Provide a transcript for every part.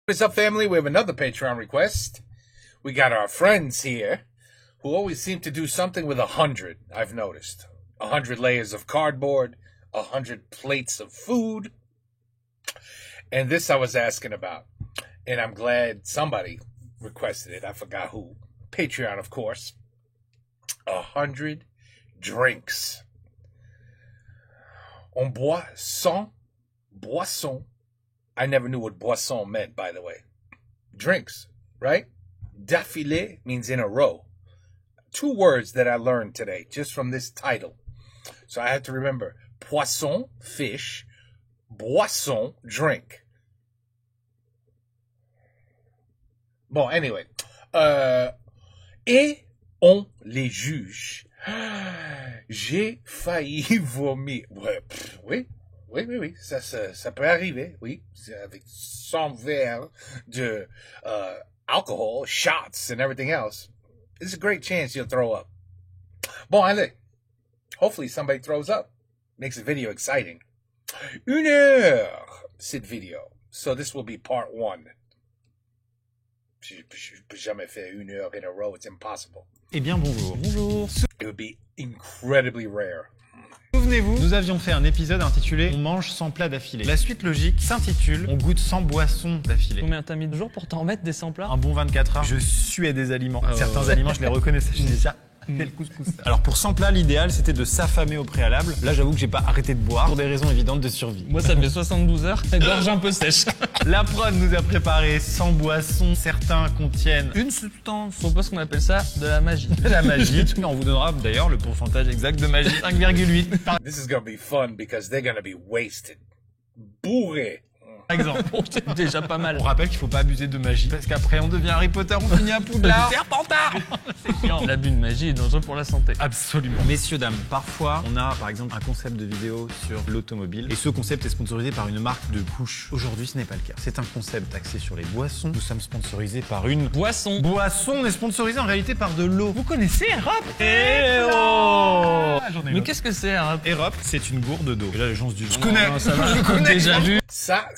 What's up, family? We have another Patreon request. We got our friends here who always seem to do something with 100, I've noticed. 100 layers of cardboard, 100 plates of food. And this I was asking about. And I'm glad somebody requested it. I forgot who. Patreon, of course. 100 drinks. On boit sans boisson. I never knew what boisson meant, by the way. Drinks, right? D'affilée means in a row. 2 words that I learned today just from this title. So I had to remember. Poisson, fish. Boisson, drink. Bon, anyway. Et on les juge. J'ai failli vomir. Ouais, oui. Oui. Ça peut arriver, oui. Avec 100 verres de alcohol, shots, and everything else. It's a great chance you'll throw up. Bon, allez. Hopefully somebody throws up. Makes the video exciting. 1 heure, cette video. So this will be part 1. Je peux jamais faire 1 heure in a row. It's impossible. Eh bien, bonjour. Bonjour. It would be incredibly rare. Souvenez-vous, nous avions fait un épisode intitulé « On mange 100 plats d'affilée ». La suite logique s'intitule « On goûte 100 boissons d'affilée ». Combien t'as mis de jours pour t'en remettre des 100 plats? Un bon 24 heures. Je suais des aliments. Certains aliments, je les reconnaissais. Je disais ça. Le couscous. Alors pour 100 plats, l'idéal c'était de s'affamer au préalable. Là j'avoue que j'ai pas arrêté de boire pour des raisons évidentes de survie. Moi ça fait 72 heures, la gorge un peu sèche. La prod nous a préparé 100 boissons. Certains contiennent une substance. Faut pas ce qu'on appelle ça de la magie. De la magie. On vous donnera d'ailleurs le pourcentage exact de magie. 5,8. This is gonna be fun because they're gonna be wasted. Bourré. Par exemple. C'est déjà pas mal. On rappelle qu'il faut pas abuser de magie parce qu'après on devient Harry Potter, on finit à Poudlard. Serpentard. C'est chiant. L'abus de magie est dangereux pour la santé. Absolument. Messieurs, dames, parfois on a par exemple un concept de vidéo sur l'automobile et ce concept est sponsorisé par une marque de couche. Aujourd'hui ce n'est pas le cas. C'est un concept axé sur les boissons. Nous sommes sponsorisés par une boisson. Boisson, on est sponsorisé en réalité par de l'eau. Vous connaissez Airop? Mais qu'est-ce que c'est Airop? Airop, c'est une gourde d'eau. Là l'agence du Je connais. Ça va. Je connais. Déjà vu. Ça,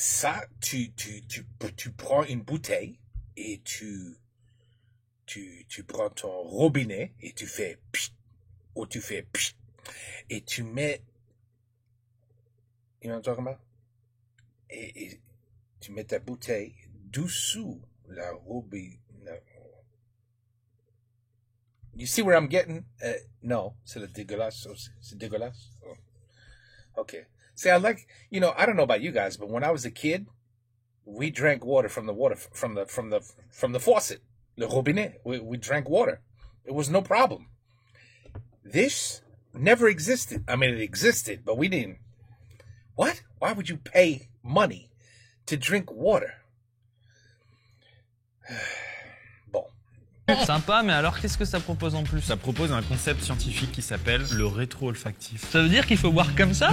tu prends une bouteille et tu prends ton robinet et tu fais pchit, ou tu fais pchit, et tu mets, you know what I'm talking about? Et tu mets ta bouteille dessous la robinet. You see where I'm getting? No, c'est dégueulasse. C'est dégueulasse. Oh. Okay. See, I like, you know, I don't know about you guys, but when I was a kid, we drank water from the faucet, le robinet. We drank water. It was no problem. This never existed. I mean, it existed, but we didn't. What? Why would you pay money to drink water? Bon. Sympa, mais alors qu'est-ce que ça propose en plus? Ça propose un concept scientifique qui s'appelle le rétro-olfactif. Ça veut dire qu'il faut boire comme ça?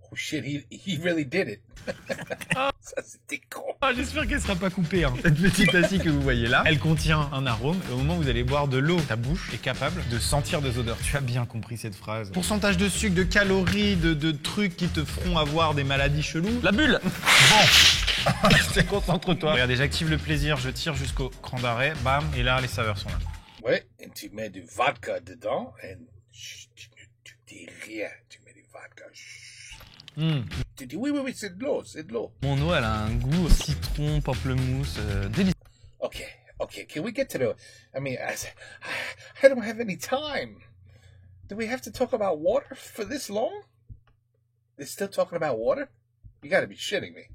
Oh shit, he really did it. Ça c'était con. J'espère qu'elle sera pas coupée. Hein. Cette petite tasse que vous voyez là, elle contient un arôme. Et au moment où vous allez boire de l'eau, ta bouche est capable de sentir des odeurs. Tu as bien compris cette phrase. Pourcentage de sucre, de calories, de trucs qui te feront avoir des maladies cheloues. La bulle. Bon. Concentre-toi. Regardez, j'active le plaisir, je tire jusqu'au cran d'arrêt, bam, et là les saveurs sont là. Ouais, et tu mets du vodka dedans et tu dis rien, tu mets du vodka. Tu dis oui, c'est de l'eau, c'est de l'eau. Mon eau, elle a un goût citron, pamplemousse, délicieux. Okay, can we get to the, I mean, I don't have any time. Do we have to talk about water for this long? They're still talking about water? You gotta be shitting me.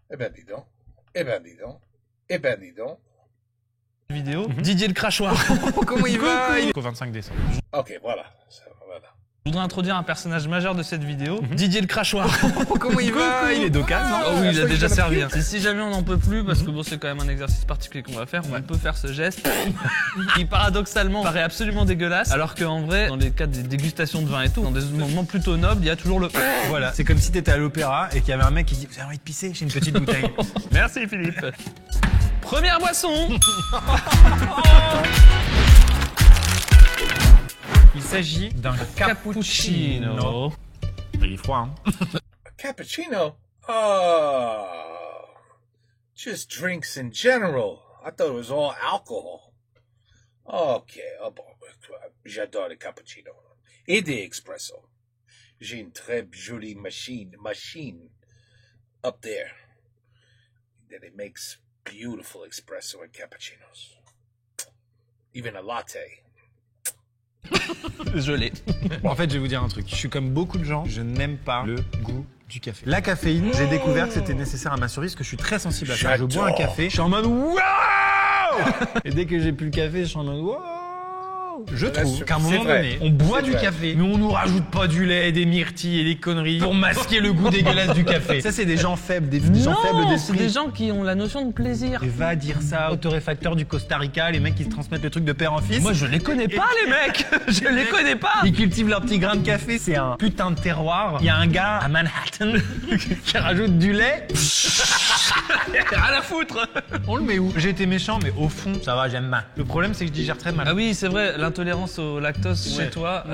Eh ben dis donc. Vidéo. Didier le crachoir. Comment il va? Au 25 décembre. Ok, voilà. Je voudrais introduire un personnage majeur de cette vidéo, Didier le crachoir. Comment il va? Il est d'occasion. Oh oui, il a déjà servi. Hein. Si jamais on n'en peut plus, parce que bon, c'est quand même un exercice particulier qu'on va faire, on peut faire ce geste qui paradoxalement paraît absolument dégueulasse, alors qu'en vrai, dans les cas des dégustations de vin et tout, dans des moments plutôt nobles, il y a toujours le... Voilà, c'est comme si t'étais à l'opéra et qu'il y avait un mec qui dit « Vous avez envie de pisser? J'ai une petite bouteille. » Merci Philippe. Première boisson. Il s'agit d'un cappuccino. Il est froid, hein? Cappuccino? Oh, Just drinks in general. I thought it was all alcohol. Ok, oh bon, j'adore les cappuccinos. Et des expresso. J'ai une très jolie machine up there. That it makes beautiful espresso and cappuccinos. Even a latte. Je l'ai. En fait, je vais vous dire un truc. Je suis comme beaucoup de gens, je n'aime pas le goût du café. La caféine, j'ai découvert que c'était nécessaire à ma survie parce que je suis très sensible à ça. Je bois un café, je suis en mode waouh. Et dès que j'ai plus le café, je suis en mode waouh. Je trouve qu'à un moment donné, on boit du café, mais on nous rajoute pas du lait, des myrtilles et des conneries pour masquer le goût dégueulasse du café. Ça, c'est des gens faibles, des gens faibles c'est d'esprit. des gens qui ont la notion de plaisir. Et va dire ça au torréfacteur du Costa Rica, les mecs qui se transmettent le truc de père en fils. Moi, je les connais pas, les mecs. Je les connais pas. Ils cultivent leur petit grain de café, c'est un putain de terroir. Il y a un gars à Manhattan qui rajoute du lait. Rien à foutre. On le met où? J'ai été méchant, mais au fond, ça va, j'aime bien. Le problème, c'est que je digère très mal. Ah oui, c'est vrai, l'intolérance au lactose chez toi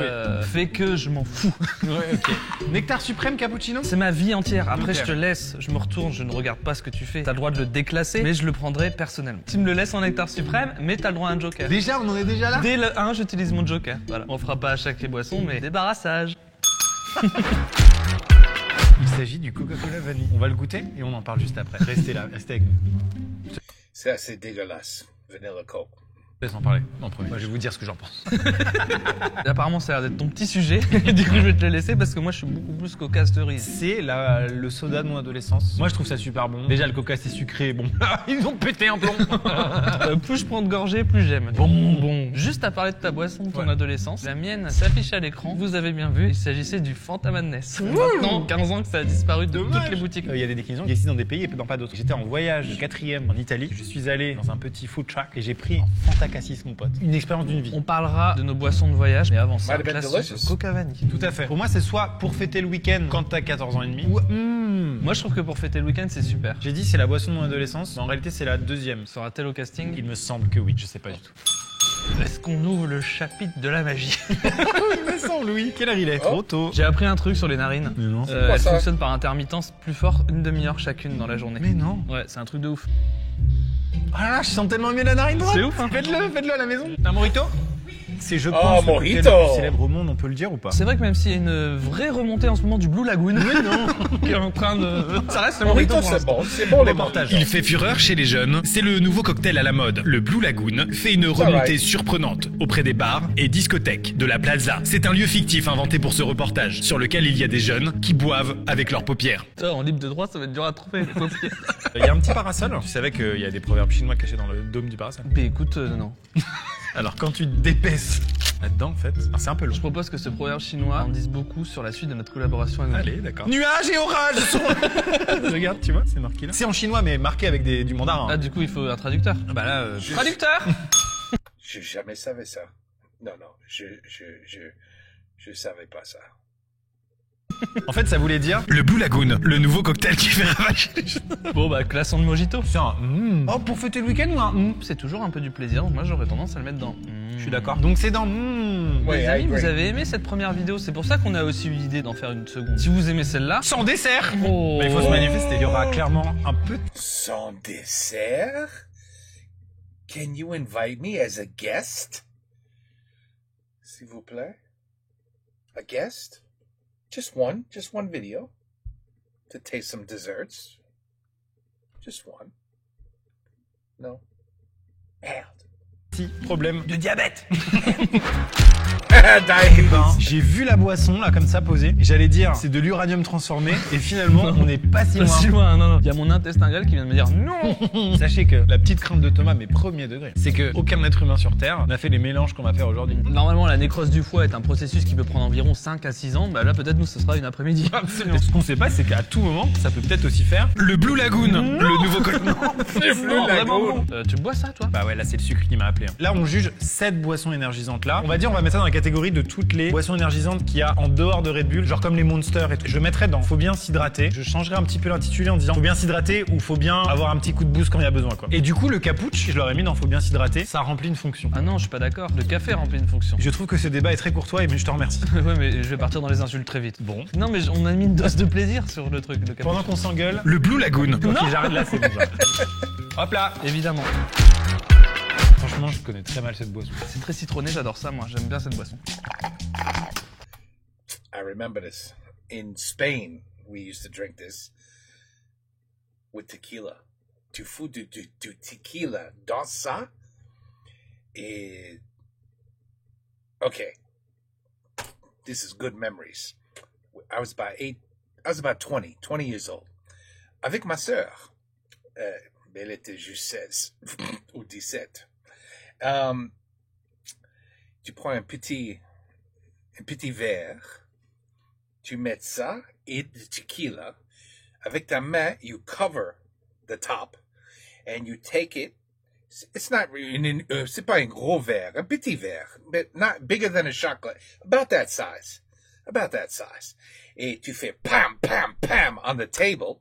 fait que je m'en fous. Ouais, ok. Nectar suprême cappuccino? C'est ma vie entière. Après, Ok. je te laisse, je me retourne, je ne regarde pas ce que tu fais. T'as le droit de le déclasser, mais je le prendrai personnellement. Tu me le laisses en nectar suprême, mais t'as le droit à un joker. Déjà, on en est déjà là? Dès le 1, j'utilise mon joker. Voilà. On fera pas à chaque boisson, mais débarrassage. Il s'agit du Coca-Cola vanille. On va le goûter et on en parle juste après. Restez là, restez avec nous. C'est assez dégueulasse. Vanilla Coke. Laisse en parler en premier. Moi, je vais vous dire ce que j'en pense. Apparemment, ça a l'air d'être ton petit sujet. Du coup, je vais te le laisser parce que moi, je suis beaucoup plus coca cerise. C'est le soda de mon adolescence. Moi, je trouve ça super bon. Déjà, le coca, c'est sucré. Bon, ils ont pété un plomb. Plus je prends de gorgée, plus j'aime. Bon. Juste à parler de ta boisson de ton adolescence, la mienne s'affiche à l'écran. Vous avez bien vu, il s'agissait du Fanta Madness. Maintenant 15 ans que ça a disparu de toutes les boutiques. Il y a des déclinaisons qui existent dans des pays et dans pas d'autres. J'étais en voyage 4e en Italie. Je suis allé dans un petit food truck et j'ai pris un Fanta Cassis, mon pote. Une expérience d'une vie. On parlera de nos boissons de voyage, mais avant ça, Might have been classique, delicious. Coca vanille. Tout à fait. Pour moi, c'est soit pour fêter le week-end quand t'as 14 ans et demi, ou Moi, je trouve que pour fêter le week-end, c'est super. j'ai dit c'est la boisson de mon adolescence, mais en réalité c'est la deuxième. Sera-t-elle au casting? Il me semble que oui, je sais pas du tout. Est-ce qu'on ouvre le chapitre de la magie? Il me semble, oui. Quelle heure il est? Trop tôt. J'ai appris un truc sur les narines. Mais non. quoi Elles ça fonctionnent par intermittence plus fort une demi-heure chacune dans la journée. Mais non. Ouais, c'est un truc de ouf. Ah là, je sens tellement mieux la narine droite. C'est ouf, hein. Faites-le à la maison. Un mojito? C'est, je Oh, pense, le mojito. cocktail le plus célèbre au monde, on peut le dire ou pas? C'est vrai que même s'il y a une vraie remontée en ce moment du Blue Lagoon, mais non, qui est en train de... Ça reste le mojito pour l'instant. C'est bon les Reportage. Il fait fureur chez les jeunes, c'est le nouveau cocktail à la mode. Le Blue Lagoon fait une remontée surprenante auprès des bars et discothèques de la Plaza. C'est un lieu fictif inventé pour ce reportage, sur lequel il y a des jeunes qui boivent avec leurs paupières. Putain, en libre de droit, ça va être dur à trouver, les paupières. Il y a un petit parasol. Tu savais qu'il y a des proverbes chinois cachés dans le dôme du parasol? Mais écoute, non. Alors quand tu te d'épaisses là-dedans, en fait, c'est un peu long. Je propose que ce proverbe chinois en dise beaucoup sur la suite de notre collaboration avec Allez, d'accord. Nuages et orages sont... Regarde, tu vois, c'est marqué là. C'est en chinois, mais marqué avec du mandarin. Ah, du coup, il faut un traducteur. Bah là, Traducteur. Je jamais savais ça. Non, je savais pas ça. en fait, ça voulait dire... Le Blue Lagoon, le nouveau cocktail qui fait ravager les jeunes. Bon, bah, classons de mojito. C'est un... Oh, pour fêter le week-end ou un... C'est toujours un peu du plaisir, donc moi j'aurais tendance à le mettre dans. Je suis d'accord. Donc c'est dans... Oui, Les I amis, agree. vous avez aimé cette première vidéo, c'est pour ça qu'on a aussi eu l'idée d'en faire une seconde. Si vous aimez celle-là, Sans dessert. oh. Mais il faut se manifester. Il y aura clairement un peu... Sans dessert? Can you invite me as a guest? S'il vous plaît? A guest? Just one video. To taste some desserts. Just one. No. Merde. Petit problème de diabète. Diabetes. J'ai vu la boisson là comme ça posée et j'allais dire c'est de l'uranium transformé et finalement on n'est pas si Pas loin. si loin, non. Il y a mon intestin grêle qui vient de me dire non. Sachez que la petite crainte de Thomas, mais premier degré, c'est que aucun être humain sur Terre n'a fait les mélanges qu'on va faire aujourd'hui. Normalement, la nécrose du foie est un processus qui peut prendre environ 5 à 6 ans. Bah là, peut-être nous, ce sera une après-midi. Ce qu'on sait pas, c'est qu'à tout moment, ça peut peut-être aussi faire. Le Blue Lagoon, le nouveau cocktail. C'est Blue vraiment Lagoon. bon. Tu bois ça, toi? Bah ouais, là c'est le sucre qui m'a appelé. complet. Là, on juge 7 boissons énergisantes là. On va dire, on va mettre ça dans la catégorie de toutes les boissons énergisantes qu'il y a en dehors de Red Bull, genre comme les Monster et tout. Je mettrais dans faut bien s'hydrater. Je changerais un petit peu l'intitulé en disant faut bien s'hydrater ou faut bien avoir un petit coup de boost quand il y a besoin, quoi. Et du coup, le cappuch, je l'aurais mis dans faut bien s'hydrater. Ça remplit une fonction. Ah non, je suis pas d'accord. Le café remplit une fonction. Je trouve que ce débat est très courtois, mais je te remercie. Ouais, mais je vais partir dans les insultes très vite. Bon. Non, mais on a mis une dose de plaisir sur le truc. Le café. Pendant qu'on s'engueule. Le Blue Lagoon. Ok, j'arrête là, c'est bon. Genre. Hop là. Évidemment. Franchement, je connais très mal cette boisson. C'est très citronné, j'adore ça, moi. J'aime bien cette boisson. I remember this. In Spain, we used to drink this with tequila. Tu fous du tequila dans ça? Et... Okay. This is good memories. I was about 20 years old. Avec ma sœur. Elle était juste 16 ou 17. Tu prends un petit verre, tu mets ça et du tequila. Avec ta main, you cover the top and you take it. It's not really, c'est pas un gros verre, un petit verre, but not bigger than a shot glass. About that size. Et tu fais pam, pam, pam on the table,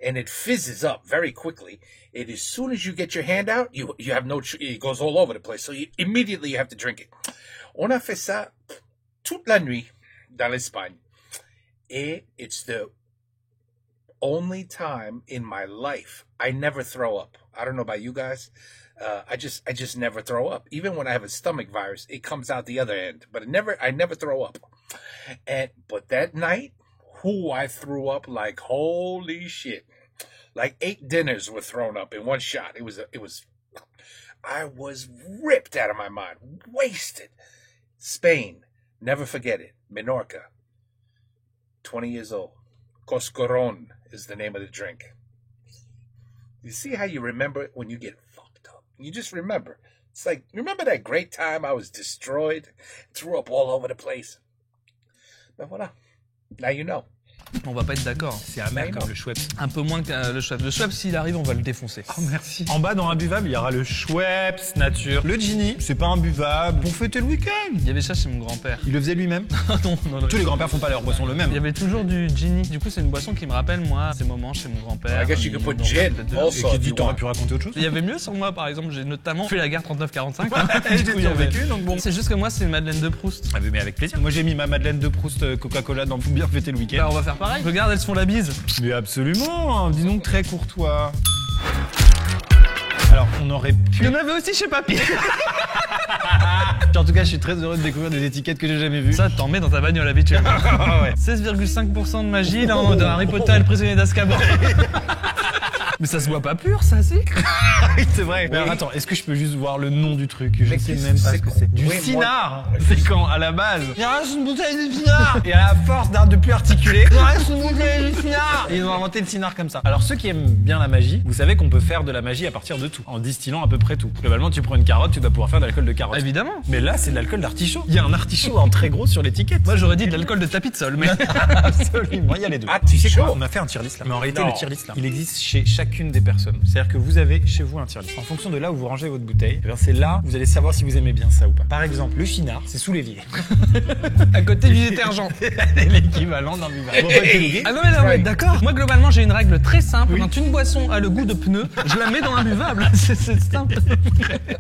and it fizzes up very quickly. And as soon as you get your hand out, you have it goes all over the place. So immediately you have to drink it. On a fait ça toute la nuit dans l'Espagne. Et it's the only time in my life I never throw up. I don't know about you guys. I just never throw up. Even when I have a stomach virus, it comes out the other end. But I never throw up. But that night, I threw up like holy shit. Like 8 dinners were thrown up in one shot. I was ripped out of my mind, wasted. Spain, never forget it. Menorca, 20 years old. Coscoron is the name of the drink. You see how you remember it when you get fucked up? You just remember. It's like, remember that great time I was destroyed? Threw up all over the place. Ben voilà. Now you know. On va pas être d'accord. C'est amer comme le Schweppes. Un peu moins que le Schweppes. Le Schweppes, s'il arrive, on va le défoncer. Oh, merci. En bas, dans imbuvable, il y aura le Schweppes nature. Le Genie, c'est pas imbuvable. Pour fêter le week-end. Il y avait ça chez mon grand-père. Il le faisait lui-même. Non. Tous les grands-pères font pas leur boisson le même. Il y avait toujours du Genie. Du coup, c'est une boisson qui me rappelle, moi, ces moments chez mon grand-père. I guess you could put gin also. Et qui if dit, you t'aurais want. pu raconter autre chose? Il y avait mieux sur moi, par exemple. J'ai notamment fait la guerre 39-45. J'ai survécu, donc bon. C'est juste que moi, c'est une Madeleine de Proust. Ah, mais avec plaisir. Moi, j'ai mis ma Madeleine de Proust Coca-Cola dans Faut bien fêter le week-end. Bah, on va faire pareil. Regarde, elles se font la bise. Mais absolument, dis donc très courtois. Alors, on aurait pu... Il y en avait aussi chez Papy. En tout cas, je suis très heureux de découvrir des étiquettes que j'ai jamais vues. Ça, t'en mets dans ta bagnole habituellement. Ouais. 16,5% de magie dans Harry Potter et le prisonnier d'Azkaban. Mais ça se voit pas pur, ça, si. Oui, c'est vrai. Mais alors, attends, est-ce que je peux juste voir le nom du truc? Je sais même pas ce que c'est. Du Oui, Cynar. moi- C'est quand, à la base. Il reste une bouteille de Cynar. Et à la force de plus articuler, il reste une bouteille de Cynar. Et ils ont inventé le Cynar comme ça. Alors, ceux qui aiment bien la magie, vous savez qu'on peut faire de la magie à partir de tout, en distillant à peu près tout. Globalement, tu prends une carotte, tu dois pouvoir faire de l'alcool de carotte. Évidemment. Mais là, c'est de l'alcool d'artichaut. Il y a un artichaut en très gros sur l'étiquette. Moi, j'aurais dit de l'alcool de tapis de sol, mais. Absolument, il y a les deux. Artichaut. Tu sais quoi, on a fait un tier list là. Mais en réalité, Non. le tier list là, il existe chez chacune des personnes. C'est-à-dire que vous avez chez vous un tier list. En fonction de là où vous rangez votre bouteille, eh bien, c'est là où vous allez savoir si vous aimez bien ça ou pas. Par exemple, le Cynar, c'est sous l'évier. À côté du détergent. C'est l'équivalent d'un buvard. Bon, pas de Ah non, mais là, ouais, d'accord. Moi, globalement, j'ai une règle très simple. Oui. Quand une boisson a le goût de pneu, je la mets dans un buvable. C'est simple.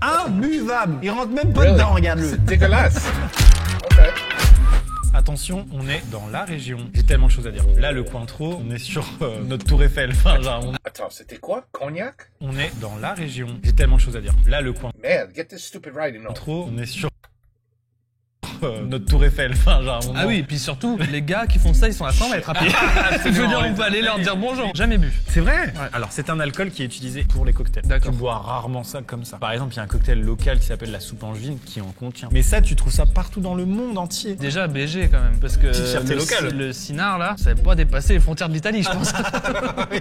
Imbuvable. Il rentre même pas Really? dedans, regarde-le. C'est dégueulasse. Okay. Attention, on est dans la région. J'ai tellement de choses à dire. Là, le Cointreau, on est sur notre tour Eiffel. Enfin, genre, Attends, c'était quoi? Cognac? on est dans la région. J'ai tellement de choses à dire. Là, le Man, get this stupid writing off. Cointreau, on est sur notre tour Eiffel. Enfin, genre, Ah oui, et puis surtout, les gars qui font ça, ils sont à 100 mètres à pied. Je veux dire, on peut aller leur dire bonjour. Jamais bu. C'est vrai. Alors, c'est un alcool qui est utilisé pour les cocktails. D'accord. Tu bois rarement ça comme ça. Par exemple, il y a un cocktail local qui s'appelle la soupe angevine qui en contient. Mais ça, tu trouves ça partout dans le monde entier. Déjà BG quand même, parce que Petite fierté locale. le Cynar là, ça n'avait pas dépassé les frontières de l'Italie, je pense.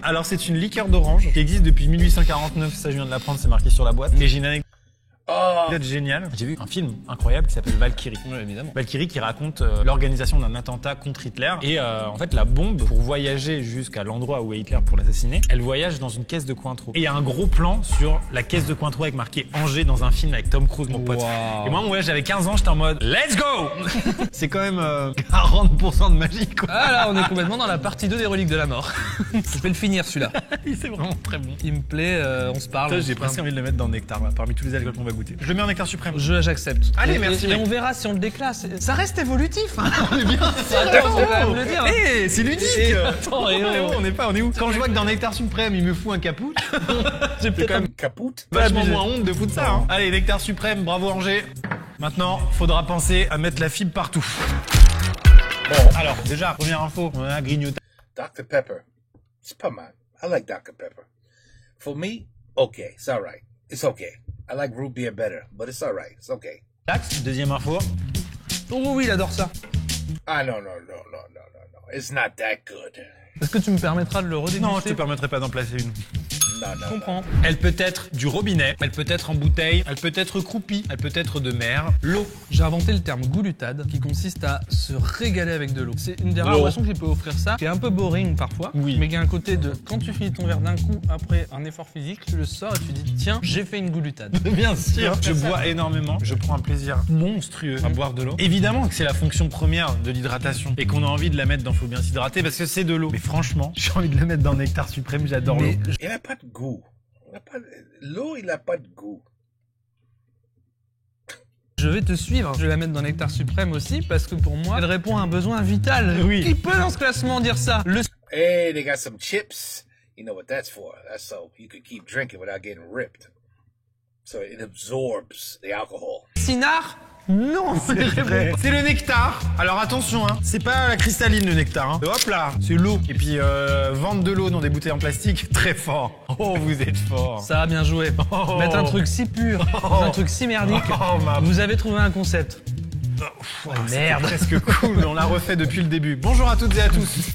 Alors, c'est une liqueur d'orange qui existe depuis 1849. Ça, je viens de l'apprendre, c'est marqué sur la boîte. Et j'ai une anecdote. Oh, Peut-être génial. J'ai vu un film incroyable qui s'appelle Valkyrie. Oui, évidemment. Valkyrie qui raconte l'organisation d'un attentat contre Hitler. Et en fait, la bombe, pour voyager jusqu'à l'endroit où est Hitler pour l'assassiner, elle voyage dans une caisse de Cointreau. Et il y a un gros plan sur la caisse de Cointreau avec marqué Angers dans un film avec Tom Cruise, mon pote. Wow. Et moi, j'avais 15 ans, j'étais en mode let's go. C'est quand même 40% de magie, quoi. Ah là, on est complètement dans la partie 2 des reliques de la mort. Je vais le finir celui-là. C'est vraiment très bon. Il me plaît, on se parle. J'ai presque envie de le mettre dans Nectar, là, parmi tous les alcools qu'on va goûter. Je le mets en Nectar suprême. J'accepte. Allez, Et- merci, Et mec. on verra si on le déclasse. Ça reste évolutif. Hein. On est bien. Attends, on va quand même le dire. Hein. Eh, c'est ludique. Attends, et oh. On est où? Quand je vois que dans Nectar suprême, il me fout un capoute, J'ai peut-être quand même kaput. vachement abusé. moins honte de foutre ça. Hein. Allez, Nectar suprême, bravo Angers. Maintenant, faudra penser à mettre la fibre partout. Bon, alors, déjà, première info, on a grignoté. Dr. Pepper. It's pas mal. I like Dr. Pepper. For me, okay. It's all right. It's okay. I like root beer better, but it's all right. It's okay. Deuxième info. Oh oui, il adore ça. Ah, no. It's not that good. Est-ce que tu me permettras de le redéguster? Non, je te permettrai pas d'en placer une. No. Je comprends. Elle peut être du robinet, elle peut être en bouteille, elle peut être croupie, elle peut être de mer. L'eau. J'ai inventé le terme goulutade qui consiste à se régaler avec de l'eau. C'est une des rares L'eau. boissons qui peut offrir ça, qui est un peu boring parfois, Oui. mais qui a un côté de quand tu finis ton verre d'un coup après un effort physique, tu le sors et tu dis tiens, j'ai fait une goulutade. Bien sûr. Je bois énormément, je prends un plaisir monstrueux à boire de l'eau. Évidemment que c'est la fonction première de l'hydratation et qu'on a envie de la mettre dans Faut bien s'hydrater parce que c'est de l'eau. Mais franchement, j'ai envie de la mettre dans Nectar suprême, j'adore l'eau. Mais Il n'a pas de goût. L'eau, il n'a pas de goût. je vais te suivre. Je vais la mettre dans Nectar Suprême aussi parce que pour moi, elle répond à un besoin vital. Oui. Qui peut dans ce classement dire ça? Le Hey, they got some chips. You know what that's for. That's so you could keep drinking without getting ripped. So it absorbs the alcohol. Cinard? Non, C'est vrai. C'est le nectar. Alors attention, hein, c'est pas la cristalline le nectar. Hein. Hop là, c'est l'eau. Et puis vendre de l'eau dans des bouteilles en plastique, très fort. Oh, vous êtes fort. Ça a bien joué. Oh. Mettre un truc si pur, dans un truc si merdique. Oh, ma... Vous avez trouvé un concept. Merde. Presque cool. On l'a refait depuis le début. Bonjour à toutes et à tous.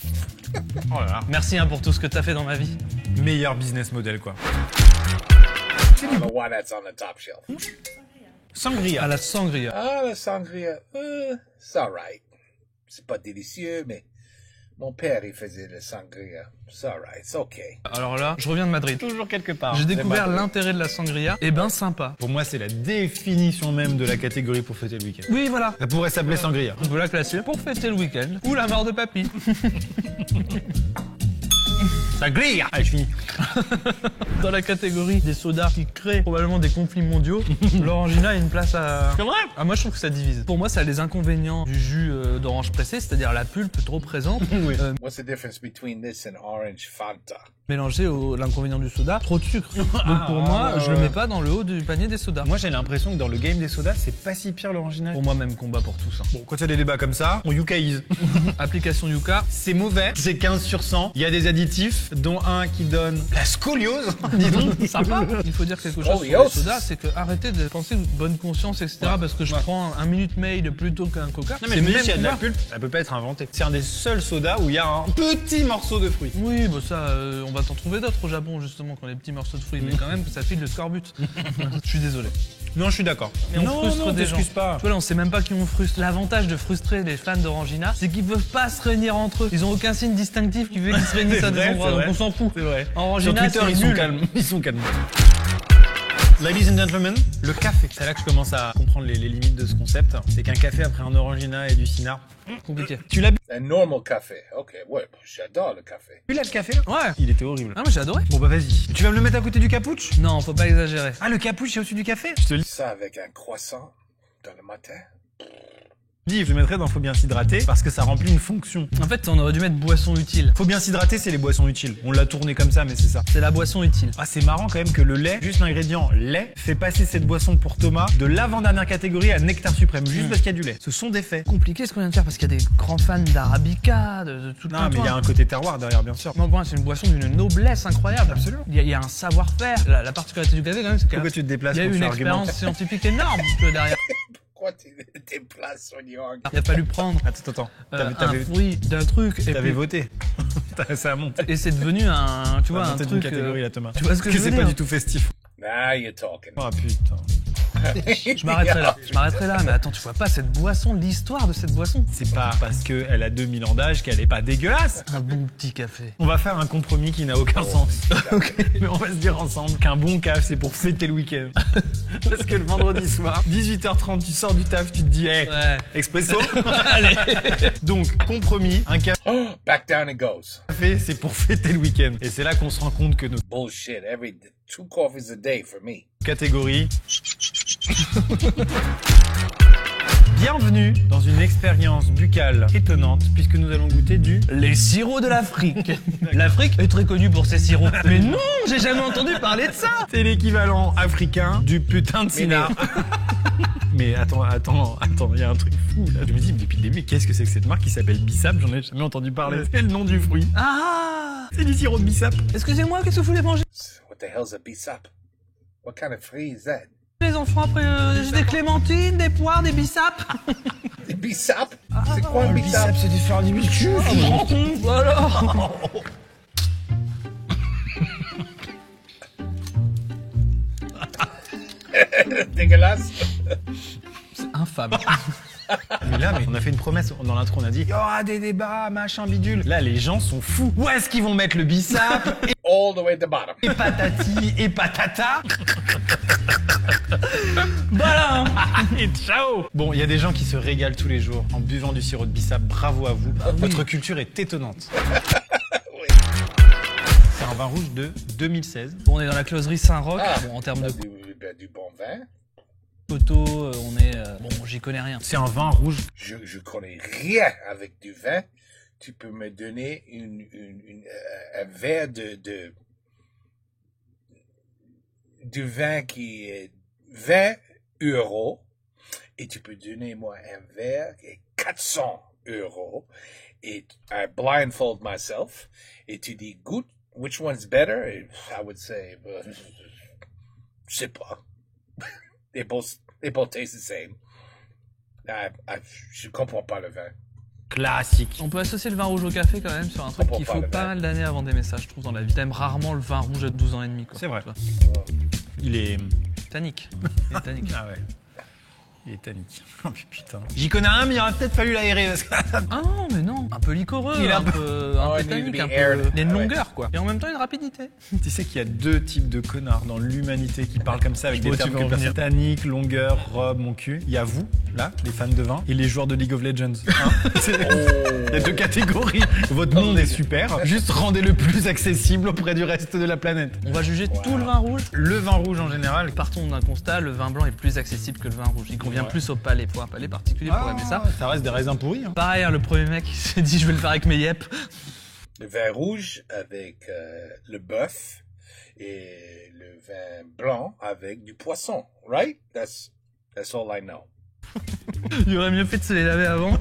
Oh là là. Merci hein, pour tout ce que t'as fait dans ma vie. Meilleur business model quoi. I don't know why that's on the top shelf. Sangria. À la sangria. Ah, la sangria, c'est alright. C'est pas délicieux, mais mon père, il faisait le sangria. C'est alright, c'est okay. Alors là, je reviens de Madrid. Toujours quelque part. J'ai découvert C'est l'intérêt de la sangria. Eh ben sympa. Pour moi, c'est la définition même de la catégorie pour fêter le week-end. Oui, voilà. Ça pourrait s'appeler sangria. On peut la classer pour fêter le week-end ou la mort de papy. Sangria. Allez, je finis. Dans la catégorie des sodas qui créent probablement des conflits mondiaux, l'orangina a une place à... C'est vrai. Ah, moi je trouve que ça divise. Pour moi, ça a les inconvénients du jus d'orange pressé, c'est-à-dire la pulpe trop présente, Oui. What's the difference between this and orange Fanta? mélangée au l'inconvénient du soda, trop de sucre. Donc pour moi, je le mets pas dans le haut du panier des sodas. Moi, j'ai l'impression que dans le game des sodas, c'est pas si pire l'original. Pour moi, même combat pour tous. Hein. Bon, quand il y a des débats comme ça, on yukaïse. Application Yuka. C'est mauvais, c'est 15 sur 100. Il y a des additifs, dont un qui donne la scoliose, dis donc. Sympa. Il faut dire quelque chose Oh, sur yes. les sodas, c'est que arrêtez de penser bonne conscience, etc. Parce que je prends un minute maid plutôt qu'un coca. Non, mais C'est je me dis, même s'il y a de la combat. pulpe, elle peut pas être inventée. C'est un des seuls sodas où il y a un petit morceau de fruit. Oui, bah ça, on va t'en trouver d'autres au Japon, justement, quand les petits morceaux de fruits. Mais quand même, ça file le scorbut. Je suis désolé. Non, je suis d'accord. Mais on frustre des gens. t'excuses pas. Tu vois, là, on sait même pas qui on frustre. L'avantage de frustrer les fans d'Orangina, c'est qu'ils peuvent pas se réunir entre eux. Ils ont aucun signe distinctif qui fait qu'ils se réunissent à des vrai, endroits, c'est donc vrai. on s'en fout. C'est vrai. Sur Orangina, Twitter, c'est ils sont nul. calmes. Ils sont calmes. Ladies and gentlemen, le café. C'est là que je commence à comprendre les limites de ce concept. C'est qu'un café après un orangina et du cynar. Compliqué. Tu l'as bu Un normal café. Ok, ouais, j'adore le café. là le café là Ouais. Il était horrible. Ah, moi j'ai adoré. Bon bah vas-y. Tu vas me le mettre à côté du cappucci? Non, faut pas exagérer. Ah, le cappucci c'est au-dessus du café? Je te le Ça avec un croissant dans le matin. dis, je le mettrais dans Faut bien s'hydrater parce que ça remplit une fonction. En fait, on aurait dû mettre boisson utile. Faut bien s'hydrater, c'est les boissons utiles. On l'a tourné comme ça, mais c'est ça. C'est la boisson utile. Ah, c'est marrant quand même que le lait, juste l'ingrédient lait, fait passer cette boisson pour Thomas de l'avant-dernière catégorie à nectar suprême, juste parce qu'il y a du lait. Ce sont des faits. Compliqué ce qu'on vient de faire parce qu'il y a des grands fans d'Arabica, de tout le Non, mais il y a un côté terroir derrière, bien sûr. Non, pour moi, c'est une boisson d'une noblesse incroyable. Absolument. Il y a un savoir-faire. La particularité du café, quand même, c'est qu'il Pourquoi tu te déplaces y a pour eu une faire argument? expérience scientifique énorme tu vois, derrière. Pourquoi tu tes places sur New York? Il a fallu prendre Attends. un T'avais fruit d'un truc et, t'avais puis- voté. Ça a monté. et c'est devenu un, tu Ça vois, a un monté d'une truc. catégorie là, Thomas. tu vois ce que je veux c'est dire pas du tout festif. Now you're talking. Oh putain. Je m'arrêterai là. Je m'arrêterai là. Mais attends, tu vois pas cette boisson, l'histoire de cette boisson? C'est pas parce qu'elle a 2000 ans d'âge qu'elle est pas dégueulasse. Un bon petit café. On va faire un compromis qui n'a aucun sens. Ok. Mais on va se dire ensemble qu'un bon café, c'est pour fêter le week-end. Parce que le vendredi soir, 18h30, tu sors du taf, tu te dis, hey, Ouais. expresso. Allez. Donc, compromis, un Oh, back down it goes. café, c'est pour fêter le week-end. Et c'est là qu'on se rend compte que nos Bullshit. 2 coffees a day for me. catégories. Bienvenue dans une expérience buccale étonnante, puisque nous allons goûter du... Les sirops de l'Afrique. L'Afrique est très connue pour ses sirops. Mais non, j'ai jamais entendu parler de ça. C'est l'équivalent africain du putain de cinard. Mais attends, il y a un truc fou là. Je me dis, depuis le début, qu'est-ce que c'est que cette marque qui s'appelle Bissap? J'en ai jamais entendu parler. C'est le nom du fruit. Ah. C'est du sirop de Bissap. Excusez-moi, qu'est-ce que vous voulez manger? What the hell's a bissap? What kind of fruit is that? Les enfants, après, j'ai des clémentines, des poires, des bissap. Des bissap? C'est quoi un Le bissap? Bissap, c'est du fer d'imulcus. Tu te rends compte? Voilà. Dégueulasse. C'est infâme. Mais là, on a fait une promesse dans l'intro, on a dit, il y aura des débats, machin, bidule. Là, les gens sont fous. Où est-ce qu'ils vont mettre le Bissap? All the way at the bottom. Et patati, et patata. Voilà. Et ciao. Bon, il y a des gens qui se régalent tous les jours en buvant du sirop de Bissap. Bravo à vous. Votre culture est étonnante. C'est un vin rouge de 2016. Bon, on est dans la closerie Saint-Roch. Ah. Bon, en termes de Du bon vin. photos, on est... bon, j'y connais rien. C'est un vin rouge. Je connais rien avec du vin. Tu peux me donner un verre du vin qui est 20 € et tu peux donner moi un verre qui est 400 € et I blindfold myself et tu dis good, which one's better? And I would say, je sais pas. They both taste the same. Je comprends pas le vin. Classique. On peut associer le vin rouge au café quand même sur un truc comprend qu'il pas faut le pas vin. mal d'années avant d'aimer ça, je trouve, dans la vie. T'aimes rarement le vin rouge à 12 ans et demi, quoi. C'est vrai. Tu vois. Il est... Tannique. Il est tannique. Ah ouais. Il est tannique. Oh putain. J'y connais un, mais il aurait peut-être fallu l'aérer parce que... Ah non, mais non. Un peu liquoreux, Il est un un peu Oh, il tannique, est un peu... aired. Il y a une Ah ouais. longueur, quoi. Et en même temps, une rapidité. Tu sais qu'il y a deux types de connards dans l'humanité qui parlent comme ça avec Je des vois où termes tu que veux en venir. personne... Tannique, longueur, robe, mon cul. Il y a vous, là, les fans de vin, et les joueurs de League of Legends. Hein. Il y a deux catégories. Votre monde est super. Juste rendez le plus accessible auprès du reste de la planète. On va juger tout le vin rouge. Le vin rouge en général. Partons d'un constat, le vin blanc est plus accessible que le vin rouge. Il convient Ouais. plus au palais. Faut un palais particulier pour aimer ça. Ça reste des raisins pourris. Hein. Pareil, hein, le premier mec, il s'est dit, je vais le faire avec mes yep. Le vin rouge avec le bœuf et le vin blanc avec du poisson, right? That's all I know. Il aurait mieux fait de se les laver avant.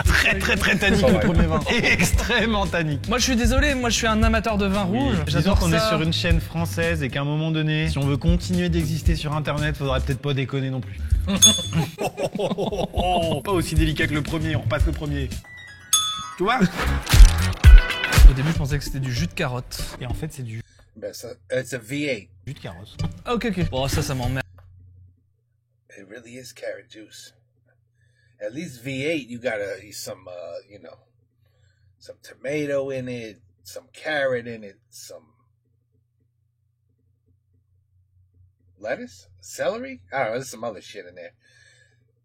Très tannique Ça le va. premier vin. Et extrêmement tannique. Moi, je suis désolé, moi, je suis un amateur de vin rouge. Disons J'adore qu'on ça. est sur une chaîne française et qu'à un moment donné, si on veut continuer d'exister sur Internet, faudrait peut-être pas déconner non plus. Pas aussi délicat que le premier, on repasse le premier. Tu vois? Au début, je pensais que c'était du jus de carotte. Et en fait, c'est du Ben, ça, it's a V8. jus de carotte. Ah, ok. Bon, ça m'emmerde. It really is carrot juice. At least V8, you got some, some tomato in it, some carrot in it, some lettuce, celery. I don't know. There's some other shit in there.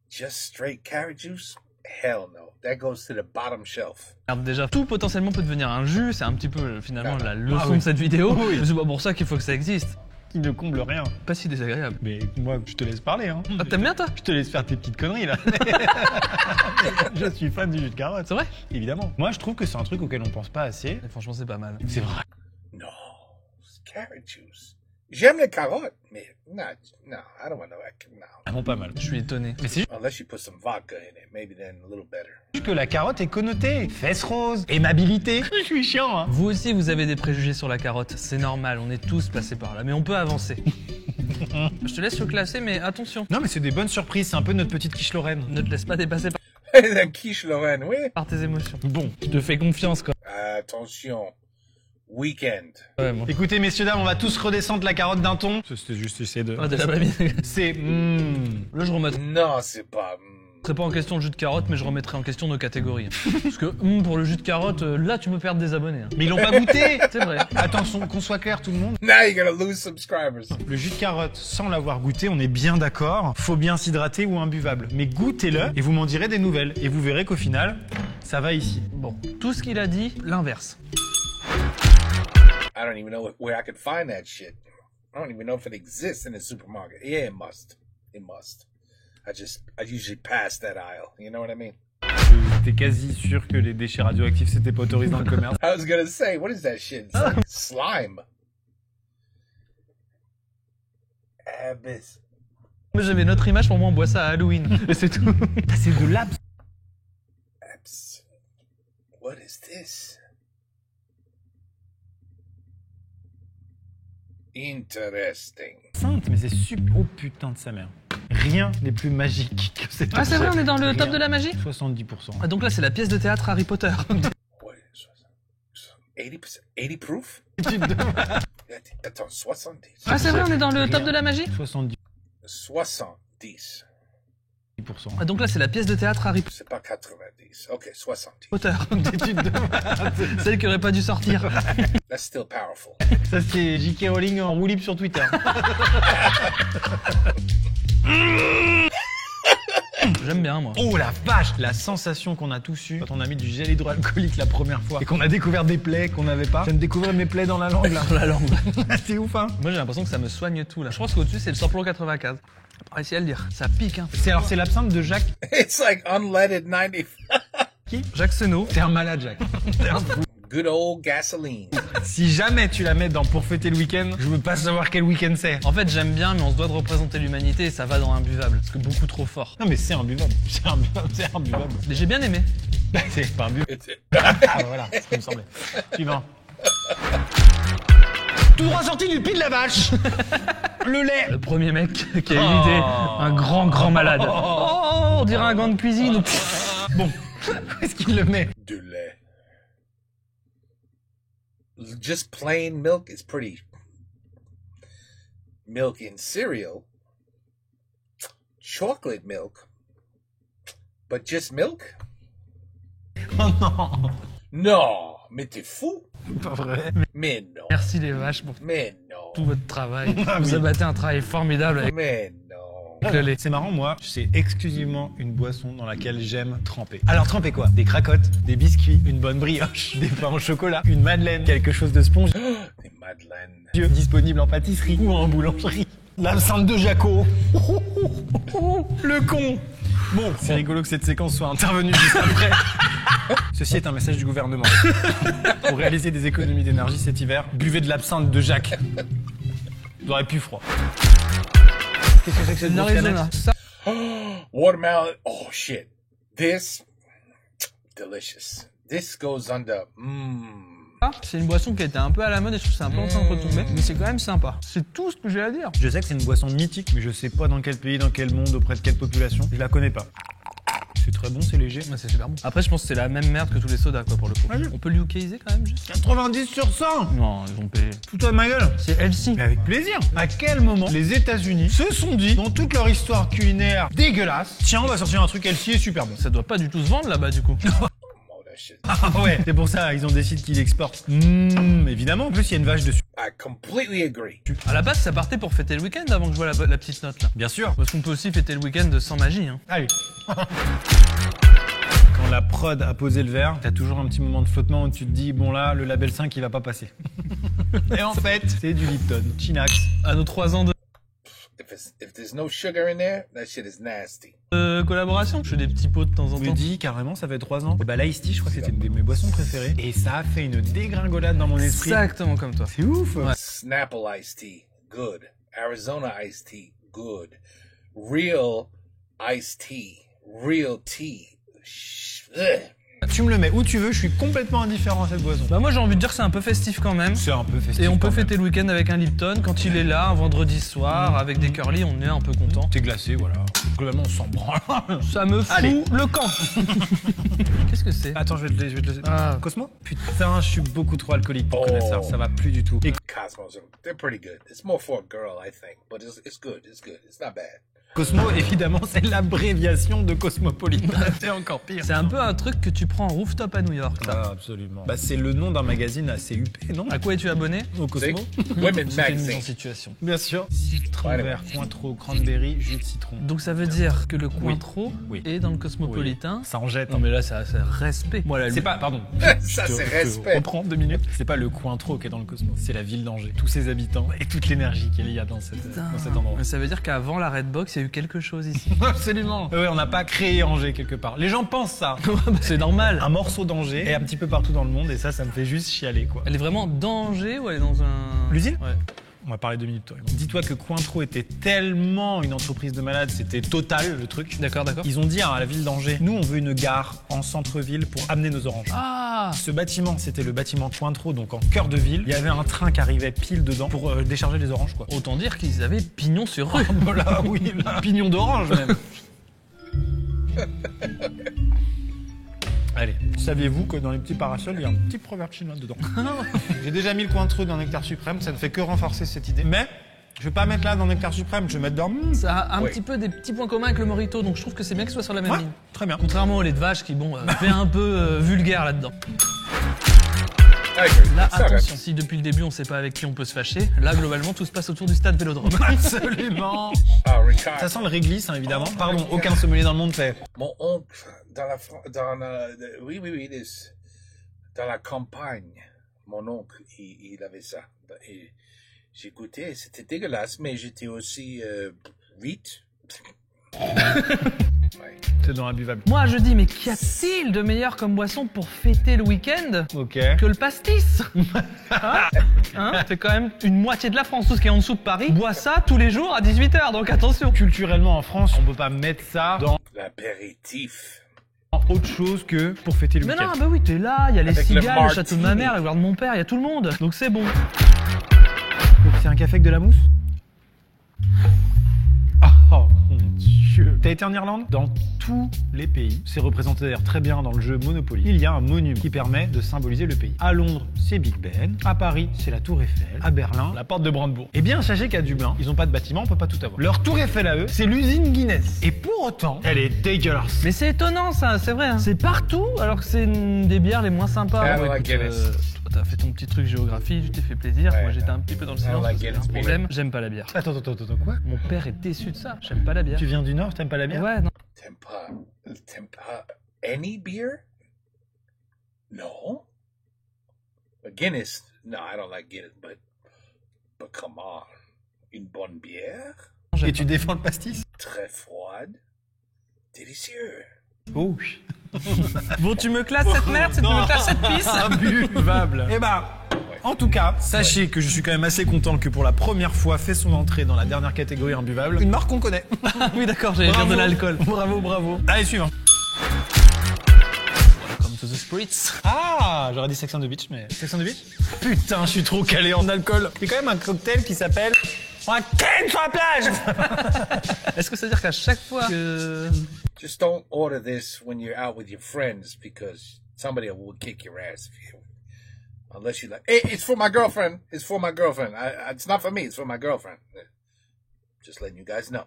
Just straight carrot juice? Hell no. That goes to the bottom shelf. Déjà, tout potentiellement peut devenir un jus. C'est un petit peu, finalement, la leçon oui. de cette vidéo. Oui. Mais c'est pas pour ça qu'il faut que ça existe. Qui ne comble rien. Pas si désagréable. Mais moi, je te laisse parler, hein. Ah, t'aimes bien, toi? Je te laisse faire tes petites conneries, là. Je suis fan du jus de carotte. C'est vrai? Évidemment. Moi, je trouve que c'est un truc auquel on pense pas assez. Et franchement, c'est pas mal. C'est vrai. No. It's carrot juice. J'aime les carottes, mais no, I don't want no. Vraiment pas mal. Je suis étonné. Mais c'est Unless you put some vodka in it, maybe then a little better. juste que la carotte est connotée. Fesses roses, aimabilité. Je suis chiant, hein. Vous aussi, vous avez des préjugés sur la carotte. C'est normal, on est tous passés par là. Mais on peut avancer. Je te laisse le classer, mais attention. Non, mais c'est des bonnes surprises. C'est un peu notre petite quiche Lorraine. Ne te laisse pas dépasser La quiche Lorraine, oui. par tes émotions. Bon. Je te fais confiance, quoi. Attention. weekend. Ouais, bon. Écoutez, messieurs, dames, on va tous redescendre la carotte d'un ton. C'était juste essayer de... Ah, de la babine. C'est... Là, je remettrai Non, c'est pas... pas en question le jus de carotte, mais je remettrai en question nos catégories. Parce que pour le jus de carotte, là, tu peux perdre des abonnés. Hein. Mais ils l'ont pas goûté. C'est vrai. Attention, qu'on soit clair tout le monde. Now you're gonna lose subscribers. Le jus de carotte, sans l'avoir goûté, on est bien d'accord. Faut bien s'hydrater ou imbuvable. Mais goûtez-le et vous m'en direz des nouvelles. Et vous verrez qu'au final, ça va ici. Bon, tout ce qu'il a dit, l'inverse. I don't even know where I could find that shit. I don't even know if it exists in the supermarket. Yeah, it must. It must. I usually pass that aisle. You know what I mean? J'étais quasi sûr que les déchets radioactifs c'était pas autorisé dans le commerce. I was gonna say, what is that shit? It's like slime. Abyss. Moi, j'avais une autre image, pour moi, on boit ça à Halloween. Et c'est tout. C'est de l'abs. Abs. What is this? Interesting. Sainte, mais c'est super... Oh putain de sa mère. Rien n'est plus magique que cette Ah, c'est vrai, on est dans le top Rien. de la magie 70%. Ah, donc là, c'est la pièce de théâtre Harry Potter. What is 80%? 80 proof? Attends, 70. Ah, c'est vrai, on est dans le top de la magie 70%. 70. Ah, donc là, c'est la pièce de théâtre Harry C'est pas 90. Ok, 70. Potter. Celle qui aurait pas dû sortir. That's still powerful. Ça c'est J.K. Rowling en roue libre sur Twitter. J'aime bien, moi. Oh la vache! La sensation qu'on a tous eue quand on a mis du gel hydroalcoolique la première fois et qu'on a découvert des plaies qu'on n'avait pas. Je viens de découvrir mes plaies dans la langue là. Dans la langue. C'est ouf hein? Moi, j'ai l'impression que ça me soigne tout, là. Je pense qu'au-dessus, c'est le samplon 95. Pas réussi à le dire. Ça pique, hein. C'est l'absinthe de Jacques. It's like unleaded 90. Jacques Senot. T'es un malade Jacques. T'es un fou. Good old gasoline. Si jamais tu la mets dans Pour fêter le week-end, je veux pas savoir quel week-end c'est. En fait, j'aime bien, mais on se doit de représenter l'humanité et ça va dans imbuvable. Parce que beaucoup trop fort. Non mais c'est imbuvable. C'est imbuvable. C'est imbuvable. Mais j'ai bien aimé. C'est pas imbuvable. It's Ah voilà, c'est ce qui me semblait. Suivant. Tout droit sorti du pied de la vache. Le lait. Le premier mec qui a eu l'idée, un grand malade. Oh, on dirait un gant de cuisine. Bon, où est-ce qu'il le met? du lait. Just plain milk is pretty. Milk in cereal. Chocolate milk. But just milk? Oh non. Non, mais t'es fou? Pas vrai. Mais non. Merci les vaches pour Mais non. tout votre travail. Ah Vous oui. abattez un travail formidable avec Mais non. le lait. C'est marrant, moi, c'est exclusivement une boisson dans laquelle j'aime tremper. Alors tremper quoi? Des cracottes, des biscuits, une bonne brioche, des pains au chocolat, une madeleine, quelque chose de spongieux, Des madeleines. disponible en pâtisserie ou en boulangerie. L'absinthe de Jaco. Le con. Bon, c'est rigolo que cette séquence soit intervenue juste après. Ceci est un message du gouvernement. Pour réaliser des économies d'énergie cet hiver, buvez de l'absinthe de Jacques. Vous aurez plus froid. Qu'est-ce que c'est que cette grosse L'Arizona. canette? Ça, Watermelon. Oh shit. This delicious. This goes under. c'est une boisson qui a été un peu à la mode et je trouve que c'est un peu en train de retomber. Mais c'est quand même sympa. C'est tout ce que j'ai à dire. Je sais que c'est une boisson mythique, mais je sais pas dans quel pays, dans quel monde, auprès de quelle population. Je la connais pas. C'est très bon, c'est léger. Ouais, c'est super bon. Après, je pense que c'est la même merde que tous les sodas, quoi, pour le coup. Ouais. On peut l'UKiser quand même, juste 90 sur 100. Non, ils vont payer. Fous-toi de ma gueule. C'est Elsie. Mais avec plaisir. À quel moment les États-Unis se sont dit, dans toute leur histoire culinaire dégueulasse, tiens, on va sortir un truc healthy et super bon. Ça doit pas du tout se vendre là-bas, du coup. Oh, that shit. Ah ouais, c'est pour ça, ils ont décidé qu'ils exportent. Évidemment, en plus, il y a une vache dessus. I completely agree. À la base, ça partait pour fêter le week-end avant que je vois la petite note là. Bien sûr. Parce qu'on peut aussi fêter le week-end sans magie, hein. Allez. Quand la prod a posé le verre, t'as toujours un petit moment de flottement où tu te dis, bon là, le label 5, il va pas passer. Et en fait, c'est du Lipton. Chinax. À nos 3 ans de If there's no sugar in there, that shit is nasty. collaboration, je fais des petits pots de temps en Je me temps. dis carrément, ça fait 3 ans. Et bah l'Ice Tea, je crois que c'était une de mes boissons préférées. Et ça a fait une dégringolade dans mon esprit. Exactement comme toi. C'est ouf. Ouais. Snapple iced tea, good. Arizona iced tea, good. Real iced tea, real tea. Ugh. Tu me le mets où tu veux, je suis complètement indifférent à cette boisson. Bah moi j'ai envie de dire que c'est un peu festif quand même. C'est un peu festif. Et on peut quand même. fêter le week-end avec un Lipton. Quand il est là, un vendredi soir, avec des curly, on est un peu content. T'es glacé, voilà. Globalement, on s'en branle. Ça me fout Allez. le camp. Qu'est-ce que c'est? Attends, je vais te le... Ah. Cosmo? Putain, je suis beaucoup trop alcoolique pour connaître ça. Ça va plus du tout. Et Cosmos, they're pretty good. It's more for a girl, I think, but it's good. It's good. It's not bad. Cosmo, évidemment, c'est l'abréviation de Cosmopolitan. C'est encore pire. C'est un peu un truc que tu prends en rooftop à New York, ça. Ah, absolument. Bah, c'est le nom d'un magazine assez huppé, non? À quoi es-tu abonné? Au Cosmo? Women's C'était une mise en magazine. situation. Bien sûr. Citron Ouais, vert, Cointreau, cranberry, jus de citron. Donc ça veut dire que le Cointreau Oui. est dans le Cosmopolitain. Ça en jette. Non mais là, c'est respect. Moi, la C'est pas, pardon. Ça, Je te- c'est je te respect. reprends 2 minutes. C'est pas le Cointreau qui est dans le Cosmos, c'est la ville d'Angers. Tous ses habitants et toute l'énergie qu'il y a dans cet endroit. Mais ça veut dire qu'avant la Redbox, il y a eu quelque chose ici. Absolument. Ouais, on n'a pas créé Angers quelque part. Les gens pensent ça. C'est normal. Un morceau d'Angers est un petit peu partout dans le monde et ça me fait juste chialer, quoi. Elle est vraiment danger ou elle est dans un... L'usine? Ouais. On va parler 2 minutes, toi. Dis-toi que Cointreau était tellement une entreprise de malade, c'était total le truc. D'accord, d'accord. Ils ont dit à la ville d'Angers, nous on veut une gare en centre-ville pour amener nos oranges. Ah. Ce bâtiment, c'était le bâtiment Cointreau, donc en cœur de ville. Il y avait un train qui arrivait pile dedans pour décharger les oranges, quoi. Autant dire qu'ils avaient pignon sur rue. Voilà, oui, là. Pignon d'orange même. Allez, saviez-vous que dans les petits parasols, il y a un petit proverbe chinois dedans? J'ai déjà mis le Cointreau dans Nectar Suprême, ça ne fait que renforcer cette idée. Mais je vais pas mettre là dans Nectar Suprême, je vais mettre dans... Ça a un Oui. petit peu des petits points communs avec le Morito, donc je trouve que c'est bien que ce soit sur la même Ouais, ligne. très bien. Contrairement au lait de vache qui, bon, fait un peu vulgaire là-dedans. I agree. Là, Ça attention, reste. si depuis le début on sait pas avec qui on peut se fâcher, là, globalement, tout se passe autour du stade Vélodrome. Absolument. Ah, Ricard. Ça sent le réglisse, hein, évidemment. Pardon, aucun sommelier dans le monde fait. Mon oncle, oui, dans la campagne, mon oncle, il avait ça. Et j'ai goûté, c'était dégueulasse, mais j'étais aussi vite. Ouais. C'est dans imbuvable. Moi, je dis, mais qu'y a-t-il de meilleur comme boisson pour fêter le week-end Ok. que le pastis? Hein C'est quand même une moitié de la France, tout ce qui est en dessous de Paris, boit ça tous les jours à 18h, donc attention. Culturellement, en France, on peut pas mettre ça dans L'apéritif. autre chose que pour fêter le Mais week-end. non, bah oui, t'es là, il y a les Avec le cigales, le château de ma martini. mère, la gloire de mon père, il y a tout le monde, donc c'est bon. Donc c'est un café avec de la mousse? Oh mon Dieu. T'as été en Irlande? Dans tous les pays, c'est représenté d'ailleurs très bien dans le jeu Monopoly, il y a un monument qui permet de symboliser le pays. À Londres, c'est Big Ben. À Paris, c'est la Tour Eiffel. À Berlin, la porte de Brandebourg. Eh bien, sachez qu'à Dublin, ils ont pas de bâtiment, on peut pas tout avoir. Leur Tour Eiffel à eux, c'est l'usine Guinness. Et pour autant, elle est dégueulasse. Mais c'est étonnant ça, c'est vrai, hein. C'est partout, alors que c'est une des bières les moins sympas. Ah, Bon, la écoute, Guinness. toi, t'as fait ton petit truc géographie, tu t'es fait plaisir, Ouais, moi j'étais un petit peu dans le silence, la parce que Guinness un problème, j'aime pas la bière. Attends, quoi? Mon père est déçu de ça, j'aime pas la bière. Tu viens du Nord, t'aimes pas la bière? Ouais, non. T'aimes pas any beer? No. A Guinness? No, I don't like Guinness, but come on. Une bonne bière? Et tu défends le pastis? Très froide. Délicieux. Oh oui. Bon, tu me classes cette merde, tu me classes cette pisse. Imbuvable. Eh ben, en tout cas, sachez que je suis quand même assez content que pour la première fois fait son entrée dans la dernière catégorie imbuvable, une marque qu'on connaît. Ah oui, d'accord, j'allais dire de l'alcool. Bravo, bravo. Allez, suivant. Comme to the spirits. Ah, j'aurais dit Sex and the Beach, mais... Sex and the Beach? Putain, je suis trop calé en alcool. C'est quand même un cocktail qui s'appelle... Un ken sur la plage. Est-ce que ça veut dire qu'à chaque fois que... Just don't order this when you're out with your friends because somebody will kick your ass if you, unless you like. Hey, it's for my girlfriend. It's for my girlfriend. It's not for me. It's for my girlfriend. Just letting you guys know.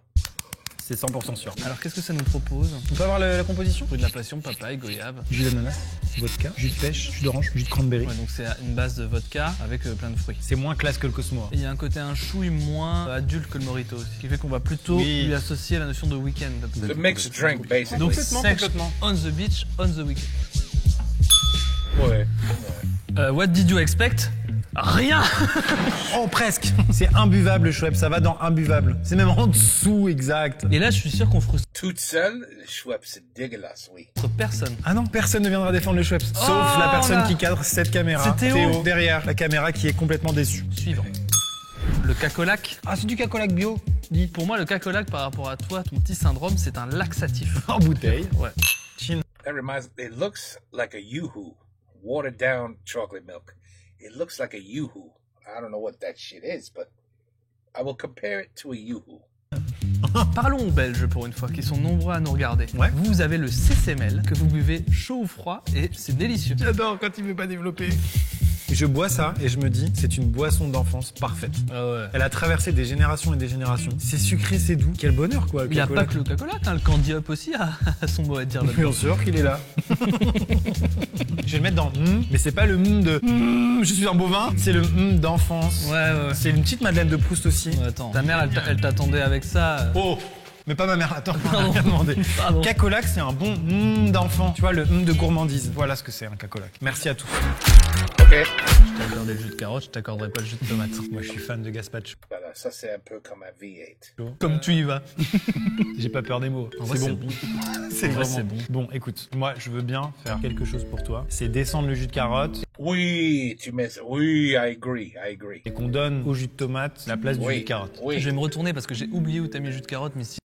C'est 100% sûr. Alors qu'est-ce que ça nous propose? On peut avoir la composition? Fruit de la passion, papaye, goyave. Jus d'ananas, vodka, jus de pêche, jus d'orange, jus de cranberry. Ouais, donc c'est une base de vodka avec plein de fruits. C'est moins classe que le Cosmo. Et il y a un côté un chouille moins adulte que le Morito aussi, ce qui fait qu'on va plutôt Oui. lui associer la notion de week-end. The mixed drink, basically. Donc Complètement, sex complètement. on the beach, on the weekend. Ouais. What did you expect? Rien. Oh, presque. C'est imbuvable, le Schweppes. Ça va dans imbuvable. C'est même en dessous, exact. Et là, je suis sûr qu'on frustre Toute seule, le Schweppes, c'est dégueulasse, oui. personne. Ah non, personne ne viendra défendre le Schweppes. Sauf Oh, la personne là. qui cadre cette caméra. C'est Théo. derrière la caméra qui est complètement déçu. Suivant. Le cacolac. Ah, c'est du cacolac bio. Dis, pour moi, le cacolac par rapport à toi, ton petit syndrome, c'est un laxatif. En bouteille. Ouais. Chin. That reminds me, it looks like a Yoo-hoo, watered down chocolate milk. It looks like a Yoo-hoo. I don't know what that shit is, but I will compare it to a Yoo-hoo. Parlons aux Belges pour une fois, qui sont nombreux à nous regarder. Ouais. Vous avez le CCML que vous buvez chaud ou froid et c'est délicieux. J'adore quand il veut pas développer. Je bois ça et je me dis, c'est une boisson d'enfance parfaite. Ah ouais. Elle a traversé des générations et des générations. C'est sucré, c'est doux. Quel bonheur, quoi. Il n'y a pas que le Coca-Cola, le Candy Up aussi a son mot à dire là-dedans. Bien sûr qu'il est là. Je vais le mettre dans mais c'est pas le de je suis un bovin, c'est le d'enfance. Ouais. C'est une petite Madeleine de Proust aussi. Ouais, attends, ta mère, elle t'attendait avec ça. Oh, mais pas ma mère, attends, Pardon. rien demandé. Pardon. Cacolac, c'est un bon d'enfant. Tu vois, le de gourmandise. Voilà ce que c'est un cacolac. Merci à tous. OK. Je t'ai accordé le jus de carotte, je t'accorderai pas le jus de tomate. Moi, je suis fan de gazpacho. Voilà, ça c'est un peu comme un V8. Comme tu y vas. J'ai pas peur des mots. En vrai, C'est bon. C'est En vrai, vraiment c'est bon. Bon, écoute, moi, je veux bien faire quelque chose pour toi. C'est descendre le jus de carotte Oui, tu mets ça. Oui, I agree. et qu'on donne au jus de tomate la place du jus de carotte. Oui. Je vais me retourner parce que j'ai oublié où t'as mis le jus de carotte, mais si.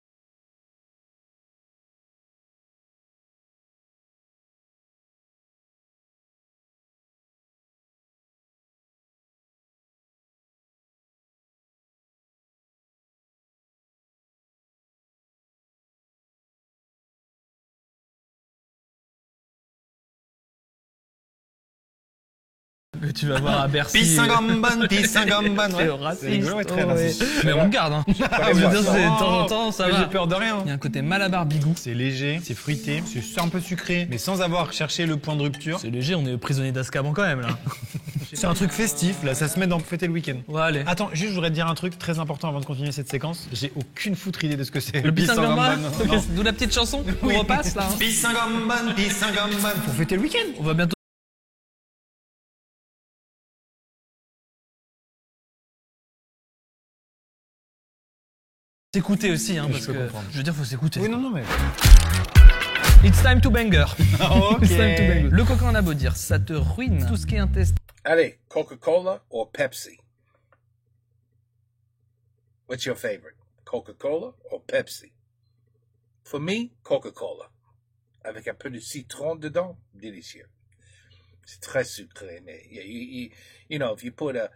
Que tu vas voir à Bercy. Pissingamban. C'est raciste. C'est rigolo et très Oh, ouais. raciste. Mais on garde, hein. Ah, Je veux bah, dire, ça c'est de va. temps en temps, ça Mais va. j'ai peur de rien. Il y a un côté Malabar bigou. C'est léger, c'est fruité, c'est un peu sucré, mais sans avoir cherché le point de rupture. C'est léger, on est prisonnier d'Azkaban quand même, là. C'est un truc festif, là, ça se met dans fêter le week-end. Ouais, allez. Attends, juste, je voudrais te dire un truc très important avant de continuer cette séquence. J'ai aucune foutre idée de ce que c'est. Le Pissingamban, Non. d'où la petite chanson qu'on Oui. repasse, là. Hein. Pissingamban. Pour fêter le week-end. On va bientôt. S'écouter aussi, hein, Je parce peux que comprendre. je veux dire, faut s'écouter. Oui, non, mais. It's time to banger. Ok. It's time to banger. Le coca, on a beau dire, ça te ruine tout ce qui est intestin. Allez, Coca-Cola or Pepsi? What's your favorite? Coca-Cola or Pepsi? For me, Coca-Cola. Avec un peu de citron dedans, délicieux. C'est très sucré, mais you know, if you put a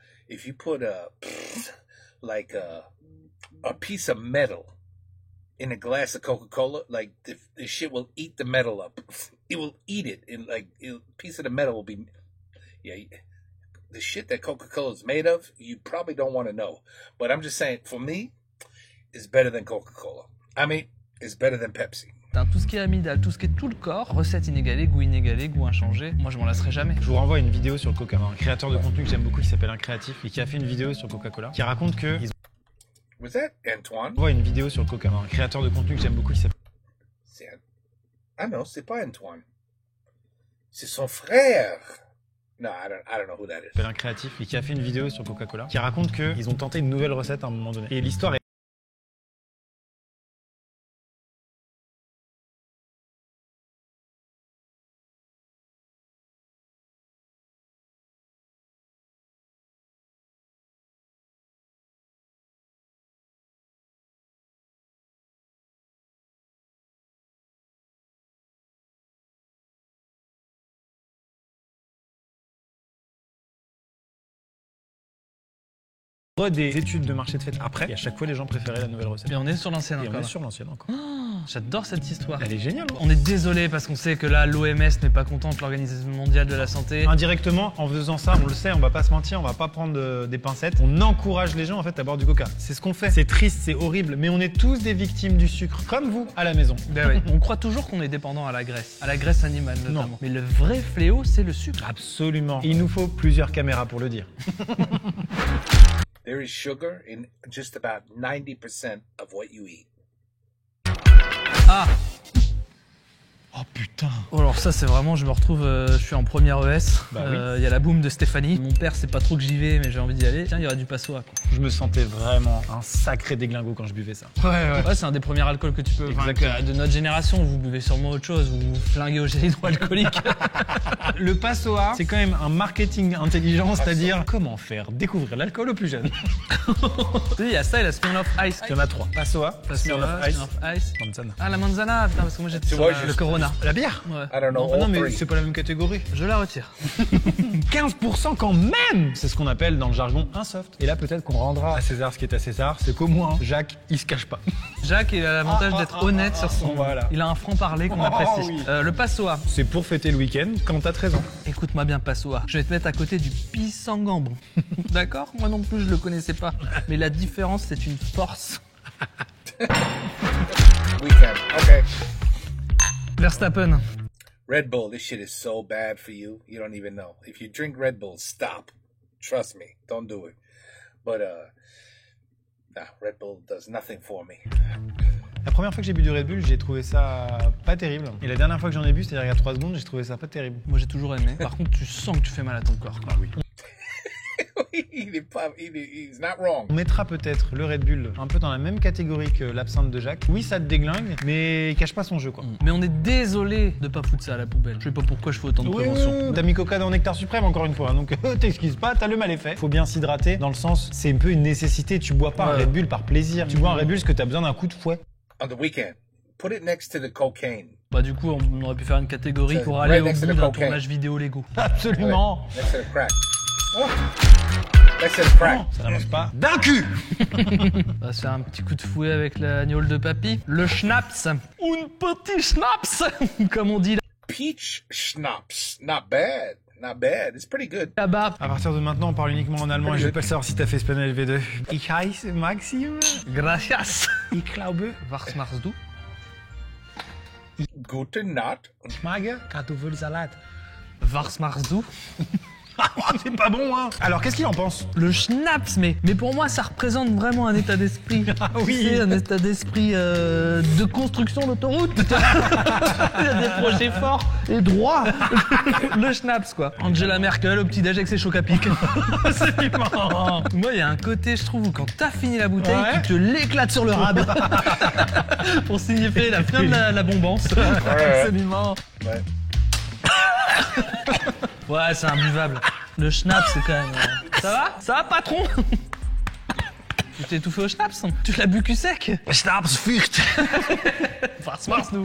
like a piece of metal in a glass of Coca-Cola, like the shit will eat the metal up. It will eat it, and like a piece of the metal will be, the shit that Coca-Cola is made of, you probably don't want to know. But I'm just saying, for me, it's better than Coca-Cola. I mean, it's better than Pepsi. Tout ce qui est amygdale, tout ce qui est tout le corps, recette inégalée, goût inchangé, moi je m'en lasserai jamais. Je vous renvoie à une vidéo sur le Coca. Un créateur de contenu que j'aime beaucoup qui s'appelle Un Créatif et qui a fait une vidéo sur Coca-Cola qui raconte que. Was that Antoine? Je vois une vidéo sur le Coca. Un créateur de contenu que j'aime beaucoup qui s'appelle. Ah non, c'est pas Antoine. C'est son frère. No, I don't know who that is. Un Créatif et qui a fait une vidéo sur Coca-Cola qui raconte qu'ils ont tenté une nouvelle recette à un moment donné. Et l'histoire est. Des études de marché de fête après, et à chaque fois les gens préféraient la nouvelle recette. Et on est sur l'ancienne Et on encore. est sur l'ancienne encore. J'adore cette histoire. Elle est géniale. On est désolé parce qu'on sait que là, l'OMS n'est pas contente, l'Organisation mondiale de la santé. Indirectement, en faisant ça, on le sait, on va pas se mentir, on va pas prendre des pincettes. On encourage les gens en fait à boire du coca. C'est ce qu'on fait. C'est triste, c'est horrible, mais on est tous des victimes du sucre, comme vous à la maison. Ben oui. On croit toujours qu'on est dépendant à la graisse animale notamment. Non. Mais le vrai fléau, c'est le sucre. Absolument. Et il nous faut plusieurs caméras pour le dire. There is sugar in just about 90% of what you eat. Ah. Oh putain. Oh, alors ça c'est vraiment, je me retrouve, je suis en première ES, Bah oui. il y a la boum de Stéphanie. Mon père c'est pas trop que j'y vais mais j'ai envie d'y aller. Tiens, il y aura du passoa quoi. Je me sentais vraiment un sacré déglingo quand je buvais ça. Ouais, c'est un des premiers alcools que tu peux, Exactement. de notre génération, vous buvez sûrement autre chose, vous vous flinguez au gel hydroalcoolique. Le passoa, c'est quand même un marketing intelligent, c'est-à-dire comment faire découvrir l'alcool aux plus jeunes. Tu sais, il y a ça et la Smirnoff Ice. Il y en a trois. Passoa, Passoa, Smirnoff Ice, Smirnoff Ice. Manzana. Ah la manzana, putain parce que moi j'étais Tu sur vois, le Corona. bière. La bière? Ouais. I don't know. Non, all mais three. c'est pas la même catégorie. Je la retire. 15% quand même. C'est ce qu'on appelle dans le jargon un soft. Et là, peut-être qu'on rendra à César ce qui est à César. C'est qu'au moins, Jacques, il se cache pas. Jacques, il a l'avantage d'être honnête sur son... Voilà. Il a un franc-parler qu'on apprécie. oui. Le passoa. C'est pour fêter le week-end quand t'as 13 ans. Écoute-moi bien, passoa. Je vais te mettre à côté du pisangambon. D'accord? Moi non plus, je le connaissais pas. Mais la différence, c'est une force. Weekend. Okay. Verstappen. Red Bull, this shit is so bad for you. You don't even know. If you drink Red Bull, stop. Trust me. Don't do it. But, nah, Red Bull does nothing for me. La première fois que j'ai bu du Red Bull, j'ai trouvé ça pas terrible. Et la dernière fois que j'en ai bu, c'est-à-dire il y a 3 secondes, j'ai trouvé ça pas terrible. Moi, j'ai toujours aimé. Par contre, tu sens que tu fais mal à ton corps. Ah oui. He's not wrong. On mettra peut-être le Red Bull un peu dans la même catégorie que l'absinthe de Jacques. Oui, ça te déglingue, mais il cache pas son jeu, quoi. Mais on est désolé de pas foutre ça à la poubelle. Je sais pas pourquoi je fais autant de prévention. T'as mis Coca dans Nectar Suprême encore une fois, donc t'excuses pas, t'as le mal est fait. Faut bien s'hydrater, dans le sens, c'est un peu une nécessité. Tu bois pas un Red Bull par plaisir. Tu bois un Red Bull parce que t'as besoin d'un coup de fouet. On the weekend, put it next to the cocaine. Bah du coup, on aurait pu faire une catégorie C'est pour right aller au next to bout the d'un cocaine. tournage vidéo Lego. Absolument. Next to the crack. Oh. Next to the crack. Ça n'avance pas. D'un cul. On va se faire un petit coup de fouet avec la gnôle de papy. Le schnapps. Un petit schnapps, comme on dit Peach schnapps. Not bad. Not bad. It's pretty good. là-bas. À partir de maintenant, on parle uniquement en allemand et je vais pas savoir si t'as fait espagnol LV2. Ich heiße Maxim. Gracias. Ich glaube, Was machst du? Gute Nacht. ich mag Kartoffelsalat. Was machst du? C'est pas bon, hein. Alors, qu'est-ce qu'il en pense? Le schnapps, mais pour moi, ça représente vraiment un état d'esprit. Ah oui. C'est un état d'esprit de construction d'autoroute. Il y a des projets forts et droits. Le schnapps, quoi. Angela Merkel au petit-déj avec ses chocs à pic. C'est marrant. Moi, il y a un côté, je trouve, où quand t'as fini la bouteille, Ouais. tu te l'éclates sur le rab. Pour signifier la fin de la bombance. Absolument. Ouais. Ouais, c'est imbuvable. Le schnapps, c'est quand même... Ça va? Ça va, patron? Tu t'es étouffé au schnapps? Tu l'as bu cul sec? Schnaps fürcht. Was machst du?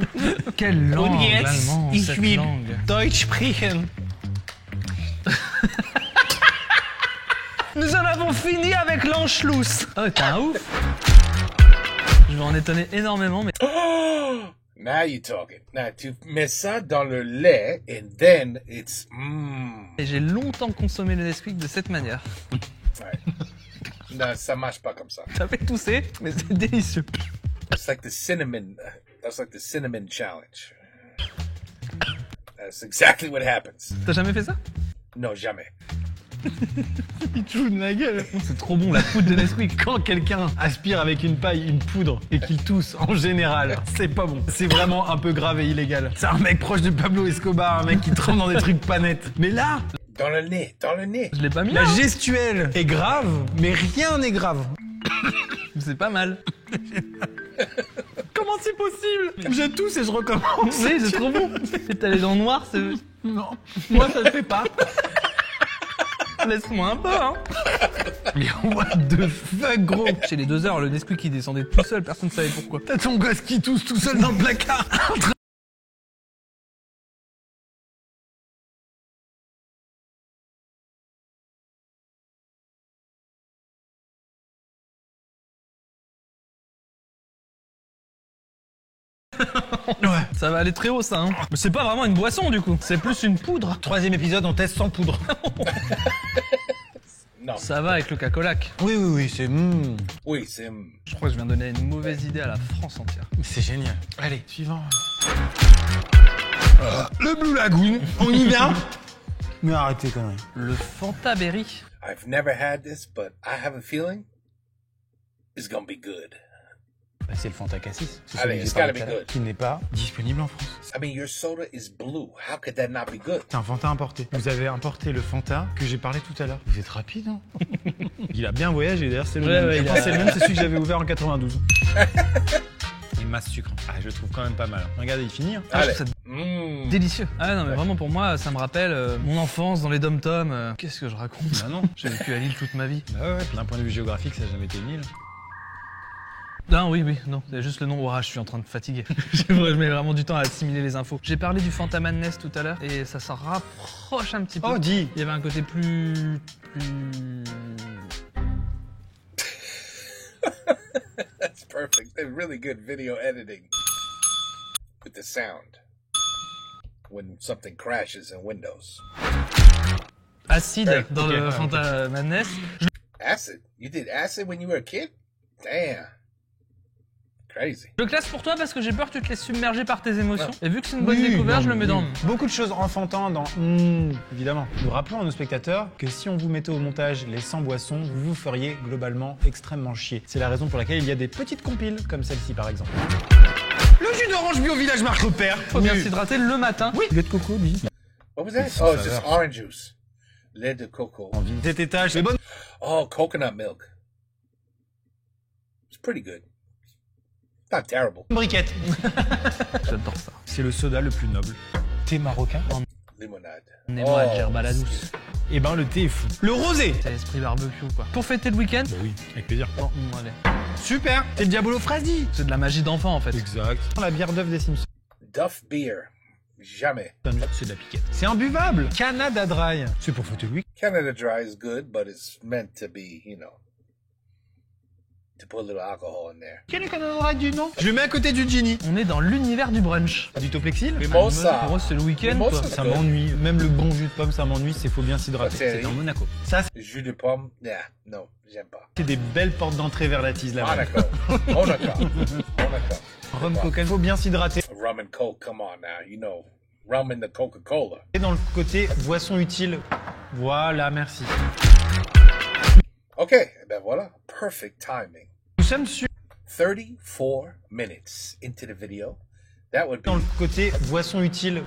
Quelle langue, l'allemand, cette langue. Deutsch sprechen. Nous en avons fini avec l'Anschluss. Oh, t'es un ouf. Je vais en étonner énormément, mais... Now you're talking. Now, tu mets ça dans le lait, and then it's Et j'ai longtemps consommé le Nesquik de cette manière. Ouais. Non, ça marche pas comme ça. Ça fait tousser, mais c'est délicieux. That's like the cinnamon. That's like the cinnamon challenge. That's exactly what happens. T'as jamais fait ça? Non, jamais. Il te joue de ma gueule. C'est trop bon, la poudre de Nesquik. Quand quelqu'un aspire avec une paille une poudre et qu'il tousse, en général, c'est pas bon. C'est vraiment un peu grave et illégal. C'est un mec proche de Pablo Escobar, un mec qui trempe dans des trucs pas nets. Mais là, Dans le nez, dans le nez. Je l'ai pas mis la là. gestuelle est grave, mais rien n'est grave. C'est pas mal. Comment c'est possible? Je tousse et je recommence. Oui, c'est trop bon. T'as les dents noires, c'est... Non, moi ça le fait pas. Laisse-moi un peu, hein. Mais what the fuck, gros? Chez les 2 heures, le Nesquik il descendait tout seul, personne ne savait pourquoi. T'as ton gosse qui tousse tout seul dans le placard. Ouais. Ça va aller très haut, ça, hein. Mais c'est pas vraiment une boisson, du coup. C'est plus une poudre. 3e épisode, on teste sans poudre. Non. Ça va avec le cacolac. Oui, c'est... Oui, c'est... Je crois que je viens de donner une mauvaise idée à la France entière. C'est génial. Allez, suivant. Le Blue Lagoon, on y vient. Mais arrêtez quand même. Le Fanta Berry. I've never had this, but I have a feeling it's gonna be good. Bah, c'est le Fanta Cassis. C'est Allez, celui que it's j'ai parlé gotta be tout à l'heure, good. qui n'est pas disponible en France. I mean, your soda is blue. How could that not be good? C'est un Fanta importé. Vous avez importé le Fanta que j'ai parlé tout à l'heure. Vous êtes rapide, hein? Il a bien voyagé, d'ailleurs, c'est le Ouais, même. ouais, Je il pense a- que c'est le même, c'est celui que j'avais ouvert en 92. Et masse sucre. Ah, je le trouve quand même pas mal. Regardez, il finit. Hein. Ah, je Allez. trouve ça Mm. délicieux. Ah non, mais vraiment pour moi, ça me rappelle mon enfance dans les dom-toms. Qu'est-ce que je raconte? Bah non. J'ai vécu à Lille toute ma vie. Bah ouais, d'un point de vue géographique, ça n'a jamais été une île. Non, oui, non, c'est juste le nom. Ouah, je suis en train de fatiguer. Je mets vraiment du temps à assimiler les infos. J'ai parlé du Phantom Madness tout à l'heure et ça s'en rapproche un petit peu. Oh, dis. Il y avait un côté plus... That's perfect. They're really good video editing with the sound when something crashes in Windows. acide Ouais, dans ok, le ouais, Phantom Madness. Acid? You did acid when you were a kid? Damn. Crazy. Je le classe pour toi parce que j'ai peur que tu te laisses submerger par tes émotions. Ouais. Et vu que c'est une bonne Oui, découverte, non, je le mets dans... oui. Beaucoup de choses enfantins dans évidemment. Nous rappelons à nos spectateurs que si on vous mettait au montage les 100 boissons, vous vous feriez globalement extrêmement chier. C'est la raison pour laquelle il y a des petites compiles, comme celle-ci par exemple. Le jus d'orange bio village marque repère. Faut bien s'hydrater le matin. Oui. Lait de coco, oui. What was that? Sans Oh, it's just saveur. orange juice. Lait de coco. Cet étage, les bonnes. Oh, coconut milk. It's pretty good. Not terrible. Briquettes. J'adore ça. C'est le soda le plus noble. Thé marocain. Limonade. Néma, gerbe à la douce. Eh ben le thé est fou. Le rosé. C'est l'esprit barbecue, quoi. Pour fêter le week-end. Bah oui, avec plaisir. Bon, allez. Super. C'est le Diabolo Frasi. C'est de la magie d'enfant, en fait. Exact. La bière d'œuf des Simpsons. Duff beer. Jamais. C'est de la piquette. C'est imbuvable. Canada Dry. C'est pour fêter le week. Canada Dry is good, but it's meant to be, you know, to put a little alcohol in there. Quel est Canada Dry du nom? Je le mets à côté du Genie. On est dans l'univers du brunch. Du Toplexil. Mimosa. Pour moi, c'est le week-end, Mimosa, quoi. Ça m'ennuie. Même le bon jus de pomme, ça m'ennuie. C'est faut bien s'hydrater. C'est- C'est en Monaco. Ça, Jus de pomme? Nah, no, j'aime pas. c'est des belles portes d'entrée vers la tease là-bas. Monaco. Monaco. Rhum coca, faut bien s'hydrater. Rum and Coke, come on now, you know. Rum and the Coca-Cola. Et dans le côté boisson utile. Voilà, merci. Ok, eh ben voilà. Perfect timing. Nous sommes sur 34 minutes into the video. That would be dans le côté boisson utile.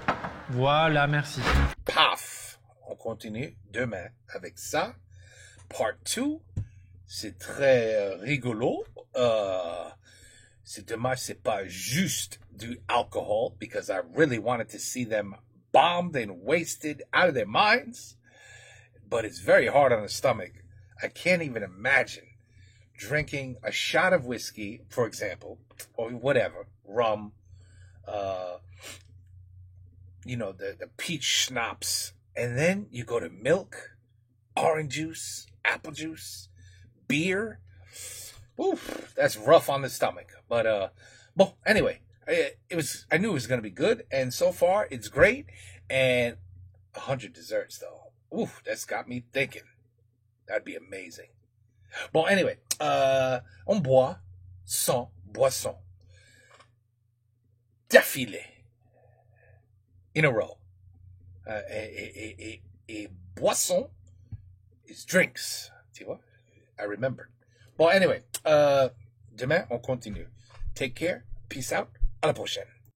Voilà, merci. paf. On continue demain avec ça. Part 2. C'est très rigolo. C'est dommage, c'est pas juste du alcohol because I really wanted to see them bombed and wasted out of their minds. But it's very hard on the stomach. I can't even imagine drinking a shot of whiskey, for example, or whatever, rum, you know, the peach schnapps, and then you go to milk, orange juice, apple juice, beer. Oof, that's rough on the stomach. But well, anyway, I knew it was gonna be good, and so far it's great. And 100 desserts though. Oof, that's got me thinking. That'd be amazing. Bon, anyway, on boit 100 boissons d'affilée in a row. Et boisson is drinks. Tu vois? I remembered. Bon, anyway, demain, on continue. Take care. Peace out. À la prochaine.